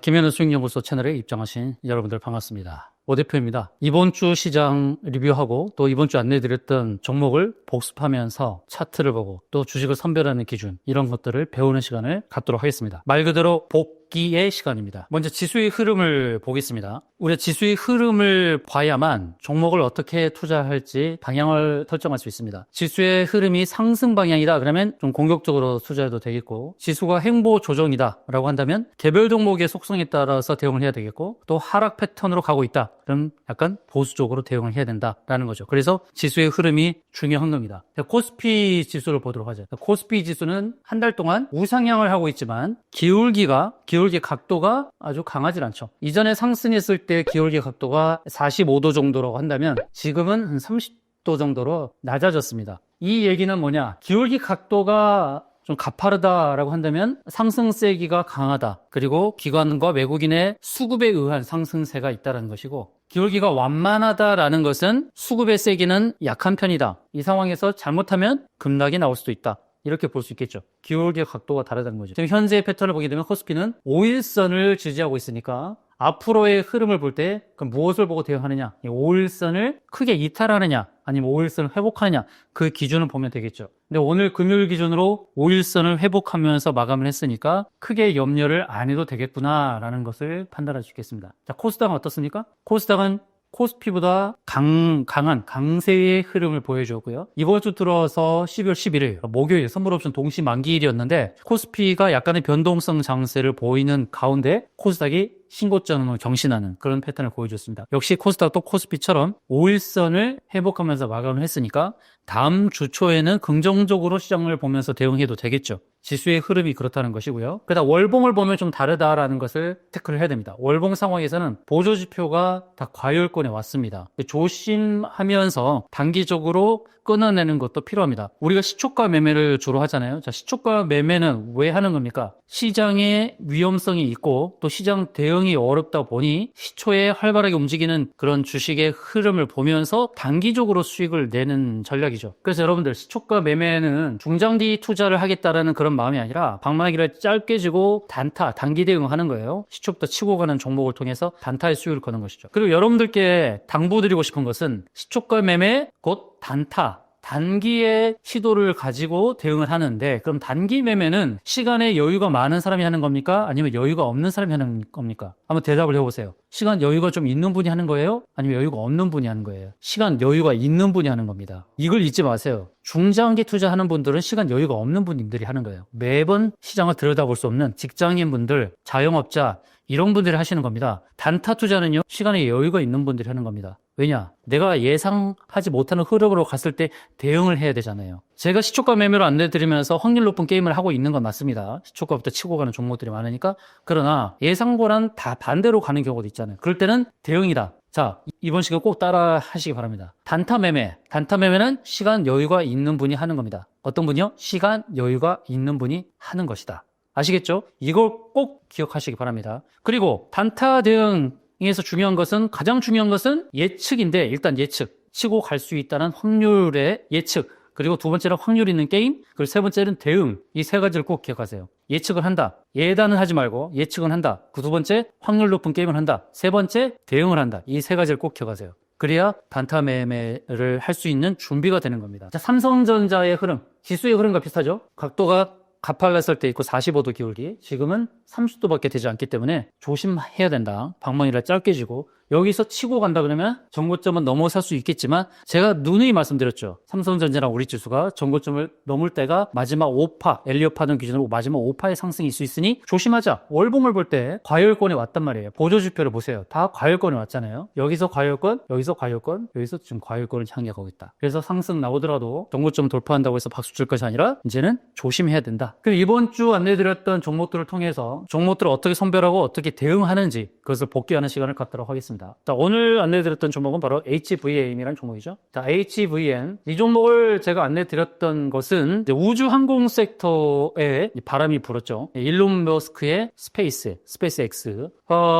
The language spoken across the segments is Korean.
김현우 수익연구소 채널에 입장하신 여러분들 반갑습니다. 오 대표입니다. 이번 주 시장 리뷰하고 또 이번 주 안내드렸던 종목을 복습하면서 차트를 보고 또 주식을 선별하는 기준, 이런 것들을 배우는 시간을 갖도록 하겠습니다. 말 그대로 복기의 시간입니다. 먼저 지수의 흐름을 보겠습니다. 우리가 지수의 흐름을 봐야만 종목을 어떻게 투자할지 방향을 설정할 수 있습니다. 지수의 흐름이 상승 방향이다 그러면 좀 공격적으로 투자해도 되겠고, 지수가 횡보 조정이다 라고 한다면 개별 종목의 속성에 따라서 대응을 해야 되겠고, 또 하락 패턴으로 가고 있다 그럼 약간 보수적으로 대응을 해야 된다라는 거죠. 그래서 지수의 흐름이 중요한 겁니다. 코스피 지수를 보도록 하죠. 코스피 지수는 한 달 동안 우상향을 하고 있지만 기울기 각도가 아주 강하지 않죠. 이전에 상승했을 때 기울기 각도가 45도 정도라고 한다면 지금은 한 30도 정도로 낮아졌습니다. 이 얘기는 뭐냐? 기울기 각도가 좀 가파르다라고 한다면 상승 세기가 강하다. 그리고 기관과 외국인의 수급에 의한 상승세가 있다는 것이고, 기울기가 완만하다라는 것은 수급의 세기는 약한 편이다. 이 상황에서 잘못하면 급락이 나올 수도 있다. 이렇게 볼 수 있겠죠. 기울기 각도가 다르다는 거죠. 지금 현재의 패턴을 보게 되면 코스피는 5일선을 지지하고 있으니까 앞으로의 흐름을 볼 때 그럼 무엇을 보고 대응하느냐? 이 5일선을 크게 이탈하느냐? 아니면 5일선을 회복하느냐? 그 기준을 보면 되겠죠. 근데 오늘 금요일 기준으로 5일선을 회복하면서 마감을 했으니까 크게 염려를 안 해도 되겠구나라는 것을 판단할 수 있겠습니다. 자, 코스닥은 어떻습니까? 코스닥은 코스피보다 강한 강세의 흐름을 보여주었고요. 이번 주 들어서 12월 11일 목요일 선물옵션 동시 만기일이었는데 코스피가 약간의 변동성 장세를 보이는 가운데 코스닥이 신고점을 경신하는 그런 패턴을 보여줬습니다. 역시 코스닥도 코스피처럼 5일선을 회복하면서 마감을 했으니까 다음 주 초에는 긍정적으로 시장을 보면서 대응해도 되겠죠. 지수의 흐름이 그렇다는 것이고요. 그다음 월봉을 보면 좀 다르다라는 것을 체크를 해야 됩니다. 월봉 상황에서는 보조지표가 다 과열권에 왔습니다. 조심하면서 단기적으로 끊어내는 것도 필요합니다. 우리가 시초가 매매를 주로 하잖아요. 자, 시초가 매매는 왜 하는 겁니까? 시장에 위험성이 있고 또 시장 대응이 어렵다 보니 시초에 활발하게 움직이는 그런 주식의 흐름을 보면서 단기적으로 수익을 내는 전략이죠. 그래서 여러분들 시초가 매매는 중장기 투자를 하겠다라는 그런 마음이 아니라 방망이를 짧게 쥐고 단기 대응하는 거예요. 시초부터 치고 가는 종목을 통해서 단타의 수익을 거는 것이죠. 그리고 여러분들께 당부드리고 싶은 것은 시초가 매매 곧 단기의 시도를 가지고 대응을 하는데, 그럼 단기 매매는 시간에 여유가 많은 사람이 하는 겁니까? 아니면 여유가 없는 사람이 하는 겁니까? 한번 대답을 해보세요. 시간 여유가 좀 있는 분이 하는 거예요? 아니면 여유가 없는 분이 하는 거예요? 시간 여유가 있는 분이 하는 겁니다. 이걸 잊지 마세요. 중장기 투자하는 분들은 시간 여유가 없는 분들이 하는 거예요. 매번 시장을 들여다볼 수 없는 직장인분들, 자영업자, 이런 분들이 하시는 겁니다. 단타 투자는요, 시간에 여유가 있는 분들이 하는 겁니다. 왜냐? 내가 예상하지 못하는 흐름으로 갔을 때 대응을 해야 되잖아요. 제가 시초가 매매로 안내드리면서 확률 높은 게임을 하고 있는 건 맞습니다. 시초가부터 치고 가는 종목들이 많으니까. 그러나 예상보다는 다 반대로 가는 경우도 있잖아요. 그럴 때는 대응이다. 자, 이번 시간 꼭 따라 하시기 바랍니다. 단타 매매는 시간 여유가 있는 분이 하는 겁니다. 어떤 분이요? 시간 여유가 있는 분이 하는 것이다. 아시겠죠? 이걸 꼭 기억하시기 바랍니다. 그리고 단타 대응에서 가장 중요한 것은 예측인데, 일단 예측. 치고 갈 수 있다는 확률의 예측. 그리고 두 번째는 확률 있는 게임. 그리고 세 번째는 대응. 이 세 가지를 꼭 기억하세요. 예측을 한다. 예단은 하지 말고 예측은 한다. 그 두 번째, 확률 높은 게임을 한다. 세 번째, 대응을 한다. 이 세 가지를 꼭 기억하세요. 그래야 단타 매매를 할 수 있는 준비가 되는 겁니다. 자, 삼성전자의 흐름. 지수의 흐름과 비슷하죠? 각도가 가팔랐을 때 있고 45도 기울기, 지금은 30도밖에 되지 않기 때문에 조심해야 된다. 방망이를 짧게 쥐고 여기서 치고 간다 그러면 전고점은 넘어설 수 있겠지만, 제가 누누이 말씀드렸죠. 삼성전자랑 우리지수가 전고점을 넘을 때가 마지막 5파, 엘리엇 파동 기준으로 마지막 5파의 상승이 있을 수 있으니 조심하자. 월봉을 볼 때 과열권에 왔단 말이에요. 보조지표를 보세요. 다 과열권에 왔잖아요. 여기서 과열권, 여기서 과열권, 여기서 지금 과열권을 향해 가고 있다. 그래서 상승 나오더라도 전고점 돌파한다고 해서 박수 칠 것이 아니라 이제는 조심해야 된다. 그럼 이번 주 안내드렸던 종목들을 통해서 종목들을 어떻게 선별하고 어떻게 대응하는지, 그것을 복귀하는 시간을 갖도록 하겠습니다. 자, 오늘 안내드렸던 종목은 바로 HVM이라는 종목이죠. 자, HVM. 이 종목을 제가 안내드렸던 것은 우주 항공 섹터에 바람이 불었죠. 일론 머스크의 스페이스X.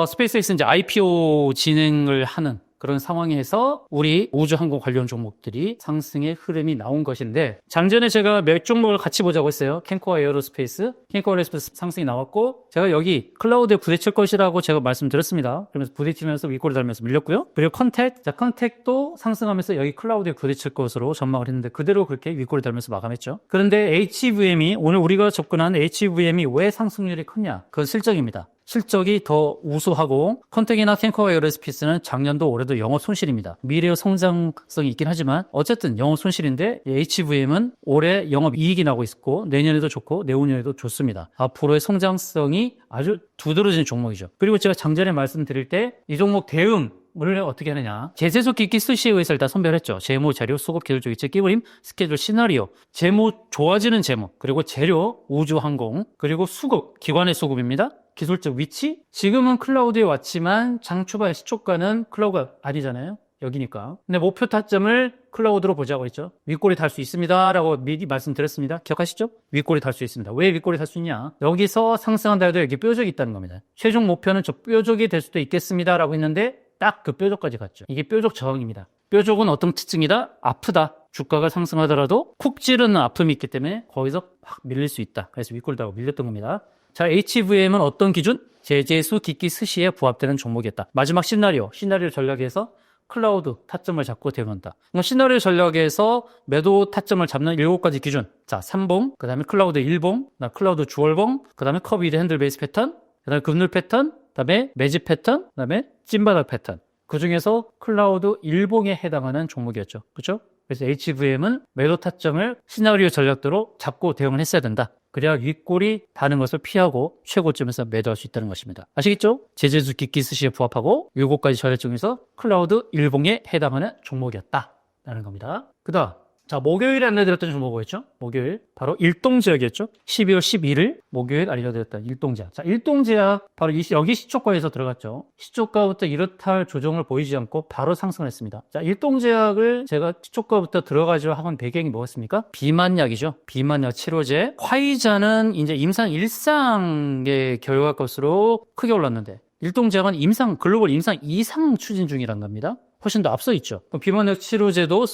스페이스X는 이제 IPO 진행을 하는 그런 상황에서 우리 우주항공 관련 종목들이 상승의 흐름이 나온 것인데, 장전에 제가 몇 종목을 같이 보자고 했어요. 캠코와 에어로스페이스, 캠코와 에어로스페이스 상승이 나왔고, 제가 여기 클라우드에 부딪힐 것이라고 제가 말씀드렸습니다. 그러면서 부딪히면서 윗골이 달면서 밀렸고요. 그리고 컨택도 상승하면서 여기 클라우드에 부딪힐 것으로 전망을 했는데 그대로 그렇게 윗골이 달면서 마감했죠. 그런데 HVM이, 오늘 우리가 접근한 HVM이 왜 상승률이 컸냐? 그건 실적입니다. 실적이 더 우수하고, 컨택이나 캠코와 에어로스페이스는 작년도 올해도 영업 손실입니다. 미래의 성장성이 있긴 하지만 어쨌든 영업 손실인데, HVM은 올해 영업 이익이 나고 있고 내년에도 좋고 내후년에도 좋습니다. 앞으로의 성장성이 아주 두드러진 종목이죠. 그리고 제가 장전에 말씀드릴 때 이 종목 대응 을 어떻게 하느냐. 제재소 기기 수시에 의해서 일단 선별했죠. 재무, 재료, 수급, 기술적 이체, 끼부림, 스케줄, 시나리오, 재무, 좋아지는 재무, 그리고 재료, 우주항공, 그리고 수급, 기관의 수급입니다. 기술적 위치, 지금은 클라우드에 왔지만 장초반 시초가는 클라우드가 아니잖아요. 여기니까. 근데 목표 타점을 클라우드로 보자고 했죠. 윗골이 달 수 있습니다 라고 미리 말씀드렸습니다. 기억하시죠? 윗골이 달 수 있습니다. 왜 윗골이 달 수 있냐? 여기서 상승한다 해도 여기 뾰족이 있다는 겁니다. 최종 목표는 저 뾰족이 될 수도 있겠습니다 라고 했는데 딱 그 뾰족까지 갔죠. 이게 뾰족 저항입니다. 뾰족은 어떤 특징이다? 아프다. 주가가 상승하더라도 쿡 찌르는 아픔이 있기 때문에 거기서 확 밀릴 수 있다. 그래서 윗골 달고 밀렸던 겁니다. 자, HVM은 어떤 기준? 제재수, 기기, 스시에 부합되는 종목이었다. 마지막 시나리오 전략에서 클라우드 타점을 잡고 대응한다. 시나리오 전략에서 매도 타점을 잡는 7가지 기준. 자, 3봉, 그 다음에 클라우드 1봉, 클라우드 주얼봉, 그 다음에 커브 1 핸들 베이스 패턴, 그 다음에 급률 패턴, 그 다음에 매집 패턴, 그 다음에 찐바닥 패턴. 그 중에서 클라우드 1봉에 해당하는 종목이었죠. 그렇죠? 그래서 HVM은 매도 타점을 시나리오 전략대로 잡고 대응을 했어야 된다. 그래야 윗골이 다는 것을 피하고 최고점에서 매도할 수 있다는 것입니다. 아시겠죠? 제재수 기기 스시에 부합하고 7가지 전략 중에서 클라우드 1봉에 해당하는 종목이었다라는 겁니다. 그 다음, 자, 목요일에 안내드렸던 종목 뭐였죠? 목요일 바로 일동제약이었죠. 12월 11일 목요일 알려드렸던 일동제약. 자, 일동제약 바로 여기 시초가에서 들어갔죠. 시초가부터 이렇다 할 조정을 보이지 않고 바로 상승을 했습니다. 자, 일동제약을 제가 시초가부터 들어가지고 한 배경이 뭐였습니까? 비만약이죠. 비만약 치료제. 화이자는 이제 임상 1상의 결과 것으로 크게 올랐는데, 일동제약은 글로벌 임상 2상 추진 중이란 겁니다. 훨씬 더 앞서 있죠. 비만약 치료제도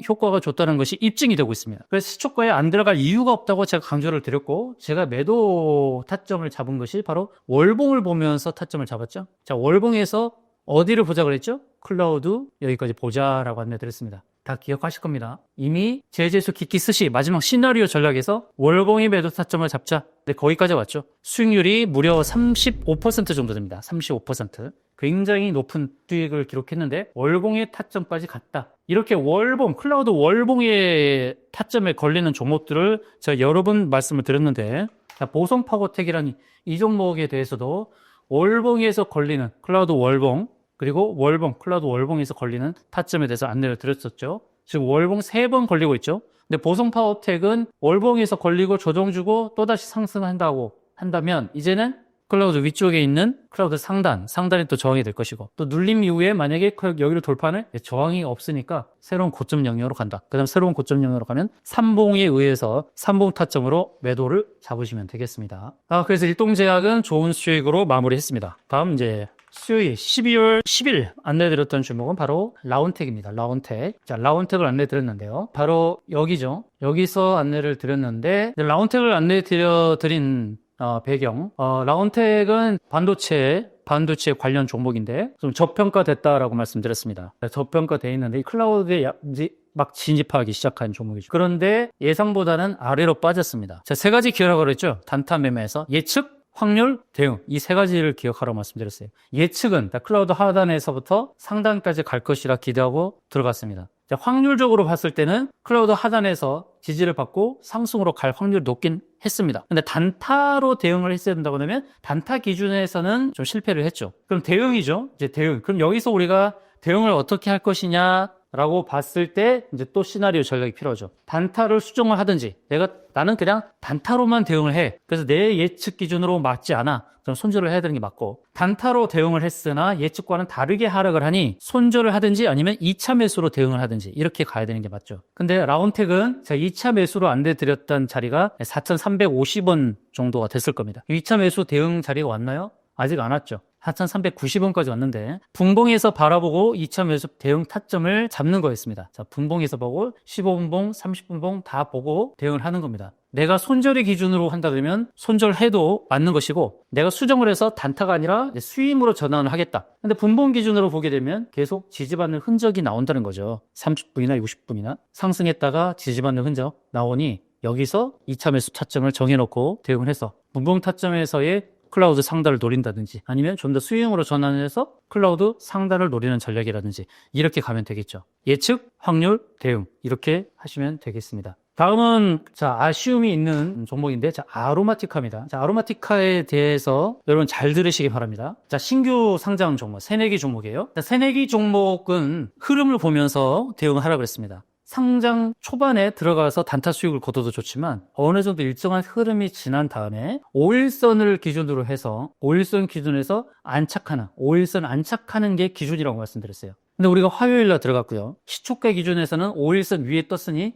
효과가 좋다는 것이 입증이 되고 있습니다. 그래서 시초가에 안 들어갈 이유가 없다고 제가 강조를 드렸고, 제가 매도 타점을 잡은 것이 바로 월봉을 보면서 타점을 잡았죠. 자, 월봉에서 어디를 보자 그랬죠? 클라우드 여기까지 보자라고 안내드렸습니다. 다 기억하실 겁니다. 이미 제재수 기기 스시 마지막 시나리오 전략에서 월봉의 매도 타점을 잡자. 근데 거기까지 왔죠. 수익률이 무려 35% 정도 됩니다. 35%. 굉장히 높은 수익을 기록했는데 월봉의 타점까지 갔다. 이렇게 클라우드 월봉의 타점에 걸리는 종목들을 제가 여러 번 말씀을 드렸는데, 자, 보성파고텍이라는 이 종목에 대해서도 월봉에서 걸리는 클라우드 월봉, 그리고 클라우드 월봉에서 걸리는 타점에 대해서 안내를 드렸었죠. 지금 월봉 3번 걸리고 있죠. 근데 보성파워텍은 월봉에서 걸리고 조정 주고 또다시 상승한다고 한다면, 이제는 클라우드 위쪽에 있는 클라우드 상단이 또 저항이 될 것이고, 또 눌림 이후에 만약에 여기를 돌파하는 저항이 없으니까 새로운 고점 영역으로 간다. 그 다음 새로운 고점 영역으로 가면 3봉에 의해서 3봉 타점으로 매도를 잡으시면 되겠습니다. 그래서 일동제약은 좋은 수익으로 마무리했습니다. 다음 이제 수요일 12월 10일 안내드렸던 종목은 바로 라운텍입니다. 라운텍. 자, 라운텍을 안내드렸는데요. 바로 여기죠. 여기서 안내를 드렸는데, 라운텍을 안내드린 배경. 라운텍은 반도체 관련 종목인데 좀 저평가됐다라고 말씀드렸습니다. 저평가돼 있는데 클라우드에 막 진입하기 시작한 종목이죠. 그런데 예상보다는 아래로 빠졌습니다. 자, 3가지 기억하라고 그랬죠. 단타 매매에서 예측, 확률, 대응, 이 3가지를 기억하라고 말씀드렸어요. 예측은 클라우드 하단에서부터 상단까지 갈 것이라 기대하고 들어갔습니다. 자, 확률적으로 봤을 때는 클라우드 하단에서 지지를 받고 상승으로 갈 확률이 높긴 했습니다. 근데 단타로 대응을 했어야 된다고 하면 단타 기준에서는 좀 실패를 했죠. 그럼 대응이죠. 이제 대응. 그럼 여기서 우리가 대응을 어떻게 할 것이냐 라고 봤을 때 이제 또 시나리오 전략이 필요하죠. 단타를 수정을 하든지, 나는 그냥 단타로만 대응을 해. 그래서 내 예측 기준으로 맞지 않아. 그럼 손절을 해야 되는 게 맞고, 단타로 대응을 했으나 예측과는 다르게 하락을 하니 손절을 하든지 아니면 2차 매수로 대응을 하든지 이렇게 가야 되는 게 맞죠. 근데 라운텍은 제가 2차 매수로 안내드렸던 자리가 4,350원 정도가 됐을 겁니다. 2차 매수 대응 자리가 왔나요? 아직 안 왔죠. 4,390원까지 왔는데 분봉에서 바라보고 2차 매수 대응 타점을 잡는 거였습니다. 자, 분봉에서 보고 15분봉, 30분봉 다 보고 대응을 하는 겁니다. 내가 손절의 기준으로 한다 그러면 손절해도 맞는 것이고, 내가 수정을 해서 단타가 아니라 수임으로 전환을 하겠다. 근데 분봉 기준으로 보게 되면 계속 지지받는 흔적이 나온다는 거죠. 30분이나 60분이나 상승했다가 지지받는 흔적 나오니 여기서 2차 매수 타점을 정해놓고 대응을 해서 분봉 타점에서의 클라우드 상단을 노린다든지, 아니면 좀 더 수익으로 전환을 해서 클라우드 상단을 노리는 전략이라든지, 이렇게 가면 되겠죠. 예측, 확률, 대응, 이렇게 하시면 되겠습니다. 다음은 아쉬움이 있는 종목인데, 아로마티카입니다. 아로마티카에 대해서 여러분 잘 들으시기 바랍니다. 신규 상장 종목, 새내기 종목이에요. 새내기 종목은 흐름을 보면서 대응을 하라고 했습니다. 상장 초반에 들어가서 단타 수익을 거둬도 좋지만 어느 정도 일정한 흐름이 지난 다음에 5일선을 기준으로 해서 5일선 기준에서 안착하는, 5일선 안착하는 게 기준이라고 말씀드렸어요. 근데 우리가 화요일날 들어갔고요. 시초가 기준에서는 5일선 위에 떴으니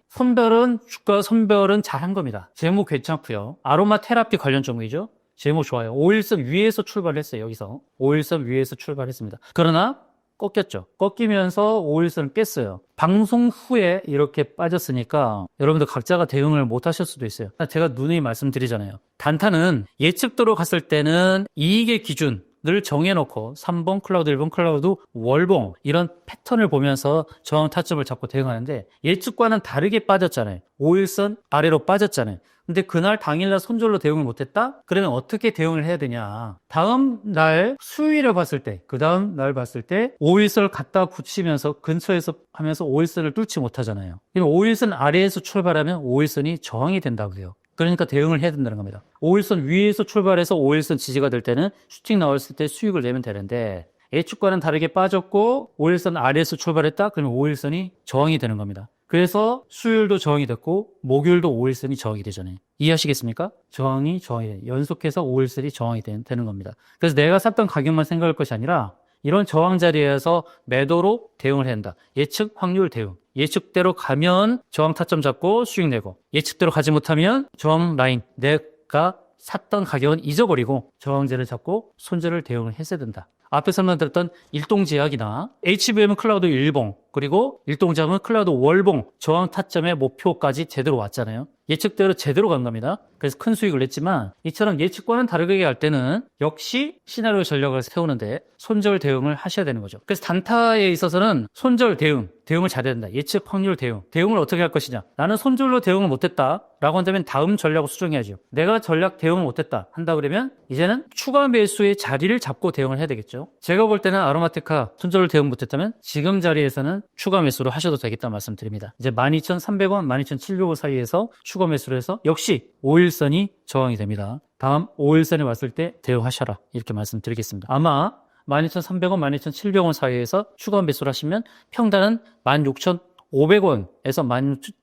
주가 선별은 잘한 겁니다. 제목 괜찮고요. 아로마 테라피 관련 종목이죠. 제목 좋아요. 5일선 위에서 출발했어요. 여기서 5일선 위에서 출발했습니다. 그러나 꺾였죠. 꺾이면서 5일선을 깼어요. 방송 후에 이렇게 빠졌으니까 여러분들 각자가 대응을 못 하실 수도 있어요. 제가 누누이 말씀드리잖아요. 단타는 예측도로 갔을 때는 이익의 기준을 정해놓고 3번 클라우드, 1번 클라우드, 월봉 이런 패턴을 보면서 저항 타점을 잡고 대응하는데, 예측과는 다르게 빠졌잖아요. 5일선 아래로 빠졌잖아요. 근데 그날 당일날 손절로 대응을 못했다? 그러면 어떻게 대응을 해야 되냐? 다음 날 수요일을 봤을 때, 그 다음 날 봤을 때 5일선을 갖다 붙이면서 근처에서 하면서 5일선을 뚫지 못하잖아요. 그럼 5일선 아래에서 출발하면 5일선이 저항이 된다고요. 그러니까 대응을 해야 된다는 겁니다. 5일선 위에서 출발해서 5일선 지지가 될 때는 슈팅 나왔을 때 수익을 내면 되는데, 예측과는 다르게 빠졌고 5일선 아래에서 출발했다? 그러면 5일선이 저항이 되는 겁니다. 그래서 수요일도 저항이 됐고 목요일도 5일선이 저항이 되잖아요. 이해하시겠습니까? 저항이 돼요. 연속해서 5일선이 저항이 되는 겁니다. 그래서 내가 샀던 가격만 생각할 것이 아니라 이런 저항 자리에서 매도로 대응을 해야 한다. 예측, 확률, 대응. 예측대로 가면 저항 타점 잡고 수익 내고, 예측대로 가지 못하면 저항 라인, 내가 샀던 가격은 잊어버리고 저항제를 잡고 손절을 대응을 했어야 된다. 앞에 설명드렸던 일동제약이나 HBM 클라우드 일봉, 그리고 일동제약은 클라우드 월봉, 저항 타점의 목표까지 제대로 왔잖아요. 예측대로 제대로 간 겁니다. 그래서 큰 수익을 냈지만, 이처럼 예측과는 다르게 할 때는 역시 시나리오 전략을 세우는데 손절 대응을 하셔야 되는 거죠. 그래서 단타에 있어서는 손절 대응을 잘해야 된다. 예측, 확률, 대응을 어떻게 할 것이냐. 나는 손절로 대응을 못했다 라고 한다면 다음 전략을 수정해야죠. 내가 전략 대응을 못했다 한다 그러면 이제는 추가 매수의 자리를 잡고 대응을 해야 되겠죠. 제가 볼 때는 아로마티카 손절로 대응 못했다면 지금 자리에서는 추가 매수를 하셔도 되겠다 말씀드립니다. 이제 12,300원, 12,700원 사이에서 추가 매수를 해서 역시 5일선이 저항이 됩니다. 다음 5일선에 왔을 때 대응하셔라, 이렇게 말씀드리겠습니다. 아마 12,300원, 12,700원 사이에서 추가 매수를 하시면 평단은 16,500원에서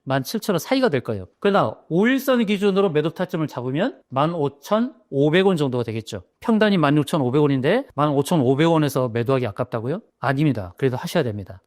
17,000원 사이가 될 거예요. 그러나 5일선 기준으로 매도 타점을 잡으면 15,500원 정도가 되겠죠. 평단이 16,500원인데 15,500원에서 매도하기 아깝다고요? 아닙니다. 그래도 하셔야 됩니다.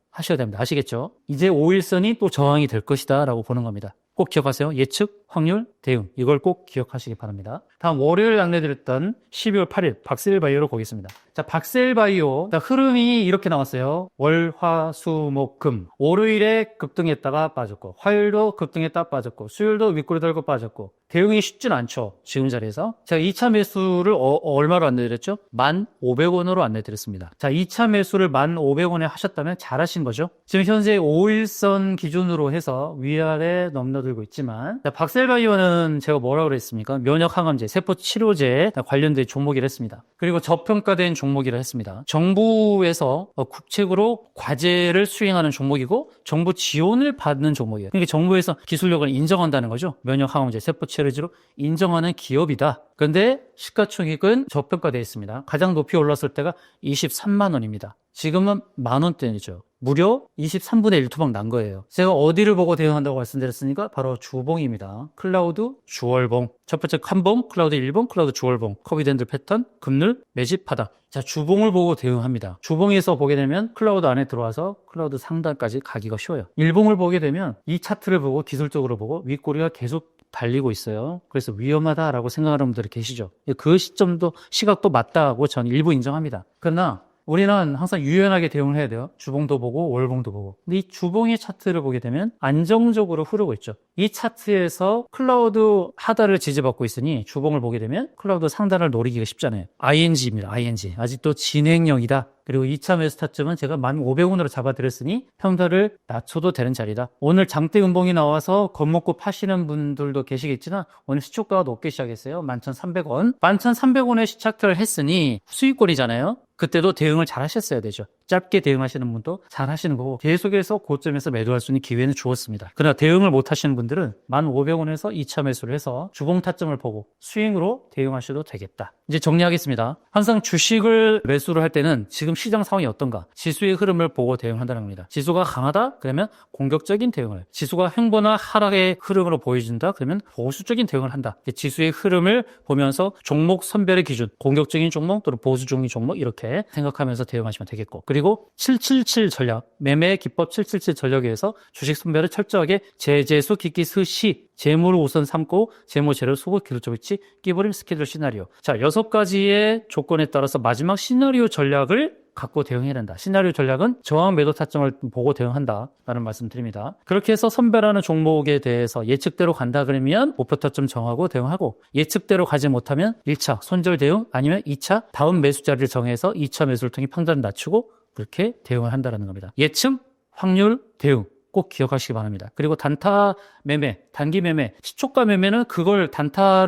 아시겠죠? 이제 5일선이 또 저항이 될 것이다 라고 보는 겁니다. 꼭 기억하세요. 예측, 확률, 대응. 이걸 꼭 기억하시기 바랍니다. 다음 월요일 안내드렸던 12월 8일 박셀바이오로 보겠습니다. 박셀바이오 흐름이 이렇게 나왔어요. 월, 화, 수, 목, 금. 월요일에 급등했다가 빠졌고, 화요일도 급등했다가 빠졌고, 수요일도 윗꼬리 달고 빠졌고, 대응이 쉽진 않죠. 지금 자리에서. 제가 2차 매수를 얼마로 안내드렸죠? 1,500원으로 안내드렸습니다. 2차 매수를 1,500원에 하셨다면 잘하신 거죠. 지금 현재 5일선 기준으로 해서 위아래 넘나들고 있지만, 박셀바이오는 제가 뭐라고 그랬습니까? 면역항암제, 세포치료제 관련된 종목이라 했습니다. 그리고 저평가된 종목이라 했습니다. 정부에서 국책으로 과제를 수행하는 종목이고 정부 지원을 받는 종목이에요. 그러니까 정부에서 기술력을 인정한다는 거죠. 면역항암제, 세포치료제로 인정하는 기업이다. 그런데 시가총액은 저평가되어 있습니다. 가장 높이 올랐을 때가 23만 원입니다. 지금은 10,000원대이죠. 무려 23분의 1 토막 난 거예요. 제가 어디를 보고 대응한다고 말씀드렸으니까 바로 주봉입니다. 클라우드 주월봉. 첫 번째 칸봉, 클라우드 1봉, 클라우드 주월봉. 커비밴드 패턴, 급늘, 매집 하다. 주봉을 보고 대응합니다. 주봉에서 보게 되면 클라우드 안에 들어와서 클라우드 상단까지 가기가 쉬워요. 일봉을 보게 되면 이 차트를 보고 기술적으로 보고 윗꼬리가 계속 달리고 있어요. 그래서 위험하다라고 생각하는 분들이 계시죠. 그 시각도 맞다고 저는 일부 인정합니다. 그러나 우리는 항상 유연하게 대응을 해야 돼요. 주봉도 보고 월봉도 보고. 근데 이 주봉의 차트를 보게 되면 안정적으로 흐르고 있죠. 이 차트에서 클라우드 하단을 지지받고 있으니 주봉을 보게 되면 클라우드 상단을 노리기가 쉽잖아요. ING입니다. ING. 아직도 진행형이다. 그리고 2차 매수 타점은 제가 1,500원으로 잡아드렸으니 평타를 낮춰도 되는 자리다. 오늘 장대 음봉이 나와서 겁먹고 파시는 분들도 계시겠지만 오늘 시초가가 높게 시작했어요. 11,300원. 11,300원에 시작을 했으니 수익권이잖아요. 그때도 대응을 잘 하셨어야 되죠. 짧게 대응하시는 분도 잘 하시는 거고 계속해서 고점에서 매도할 수 있는 기회는 주었습니다. 그러나 대응을 못 하시는 분들은 1,500원에서 2차 매수를 해서 주봉 타점을 보고 스윙으로 대응하셔도 되겠다. 이제 정리하겠습니다. 항상 주식을 매수를 할 때는 지금 시장 상황이 어떤가? 지수의 흐름을 보고 대응한다는 겁니다. 지수가 강하다? 그러면 공격적인 대응을 해요. 지수가 횡보나 하락의 흐름으로 보여준다? 그러면 보수적인 대응을 한다. 지수의 흐름을 보면서 종목 선별의 기준, 공격적인 종목 또는 보수적인 종목 이렇게 생각하면서 대응하시면 되겠고 그리고 777 전략, 매매 기법 777 전략에 의해서 주식 선별을 철저하게 제재수, 기기, 스시, 재물을 우선 삼고 재무, 재료, 소급, 기술적위치, 끼버림, 스케줄, 시나리오. 자, 6가지의 조건에 따라서 마지막 시나리오 전략을 갖고 대응해야 된다. 시나리오 전략은 저항 매도 타점을 보고 대응한다라는 말씀 드립니다. 그렇게 해서 선별하는 종목에 대해서 예측대로 간다 그러면 목표 타점 정하고 대응하고 예측대로 가지 못하면 1차 손절 대응 아니면 2차 다음 매수 자리를 정해서 2차 매수를 통해 평단을 낮추고 그렇게 대응을 한다는 겁니다. 예측, 확률, 대응. 꼭 기억하시기 바랍니다. 그리고 단타 매매, 단기 매매, 시초가 매매는 그걸 단타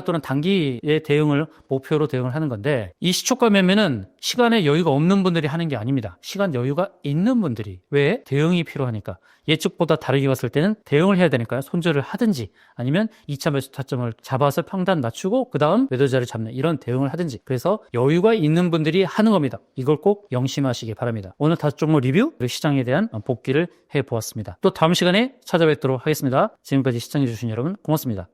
또는 단기의 대응을 목표로 대응을 하는 건데 이 시초가 매매는 시간에 여유가 없는 분들이 하는 게 아닙니다. 시간 여유가 있는 분들이 왜? 대응이 필요하니까. 예측보다 다르게 갔을 때는 대응을 해야 되니까요. 손절을 하든지 아니면 2차 매수 타점을 잡아서 평단 낮추고 그 다음 매도자를 잡는 이런 대응을 하든지 그래서 여유가 있는 분들이 하는 겁니다. 이걸 꼭 명심하시기 바랍니다. 오늘 5종목 리뷰 그리고 시장에 대한 복기를 해보았습니다. 또 다음 시간에 찾아뵙도록 하겠습니다. 지금까지 시청해주신 여러분 고맙습니다.